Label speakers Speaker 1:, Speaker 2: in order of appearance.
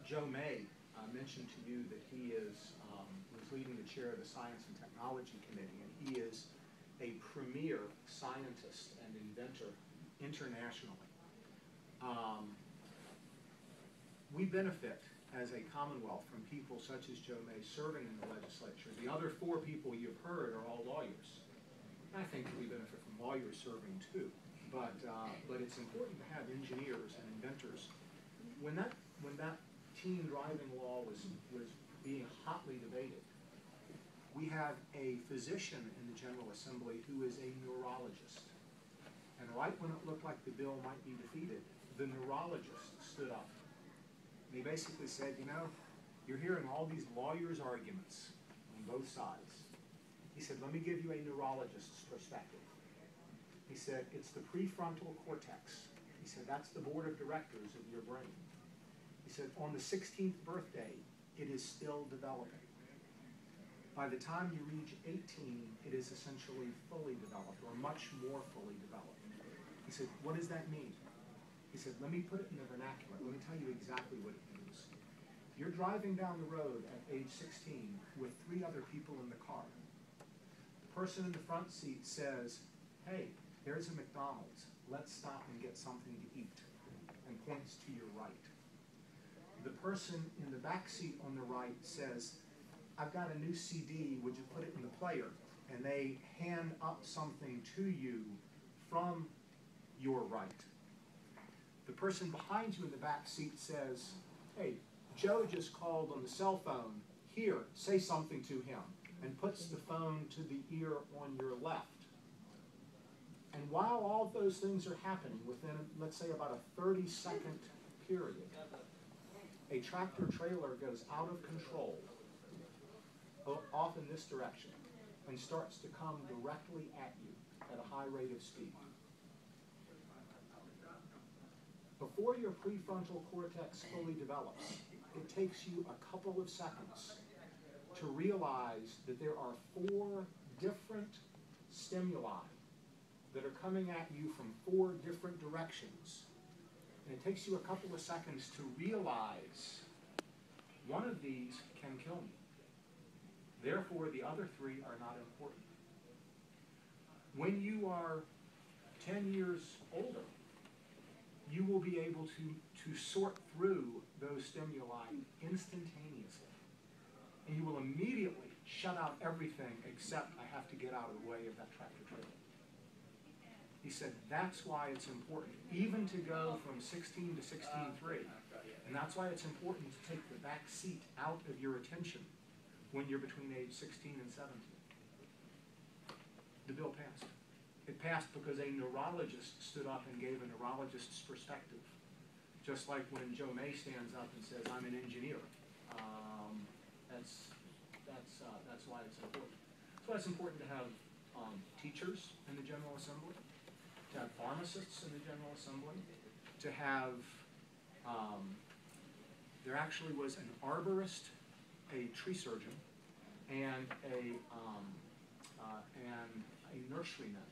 Speaker 1: Joe May mentioned to you that he was leading the chair of the Science and Technology Committee, and he is a premier scientist and inventor internationally. We benefit as a Commonwealth from people such as Joe May serving in the legislature. The other 4 people you've heard are all lawyers. I think that we benefit from lawyers serving too, but it's important to have engineers and inventors. When that teen driving law was being hotly debated, we have a physician in the General Assembly who is a neurologist. And right when it looked like the bill might be defeated, the neurologist stood up. And he basically said, you know, you're hearing all these lawyers' arguments on both sides. He said, let me give you a neurologist's perspective. He said, it's the prefrontal cortex. He said, that's the board of directors of your brain. He said, on the 16th birthday, it is still developing. By the time you reach 18, it is essentially fully developed, or much more fully developed. He said, what does that mean? He said, let me put it in the vernacular. Let me tell you exactly what it means. You're driving down the road at age 16 with 3 other people in the car. The person in the front seat says, hey, there's a McDonald's. Let's stop and get something to eat, and points to your right. The person in the back seat on the right says, I've got a new CD, would you put it in the player? And they hand up something to you from your right. The person behind you in the back seat says, hey, Joe just called on the cell phone. Here, say something to him, and puts the phone to the ear on your left. And while all those things are happening within, let's say, about a 30-second period, a tractor trailer goes out of control, off in this direction, and starts to come directly at you at a high rate of speed. Before your prefrontal cortex fully develops, it takes you a couple of seconds to realize that there are 4 different stimuli that are coming at you from 4 different directions. And it takes you a couple of seconds to realize one of these can kill me. Therefore, the other 3 are not important. When you are 10 years older, you will be able to sort through those stimuli instantaneously. And you will immediately shut out everything except I have to get out of the way of that tractor trailer. He said that's why it's important, even to go from 16 to 16.3. And that's why it's important to take the back seat out of your attention when you're between age 16 and 17. The bill passed. It passed because a neurologist stood up and gave a neurologist's perspective. Just like when Joe May stands up and says, I'm an engineer. That's why it's important. That's why it's important to have teachers in the General Assembly, to have pharmacists in the General Assembly, to have, there actually was an arborist, a tree surgeon, and a nurseryman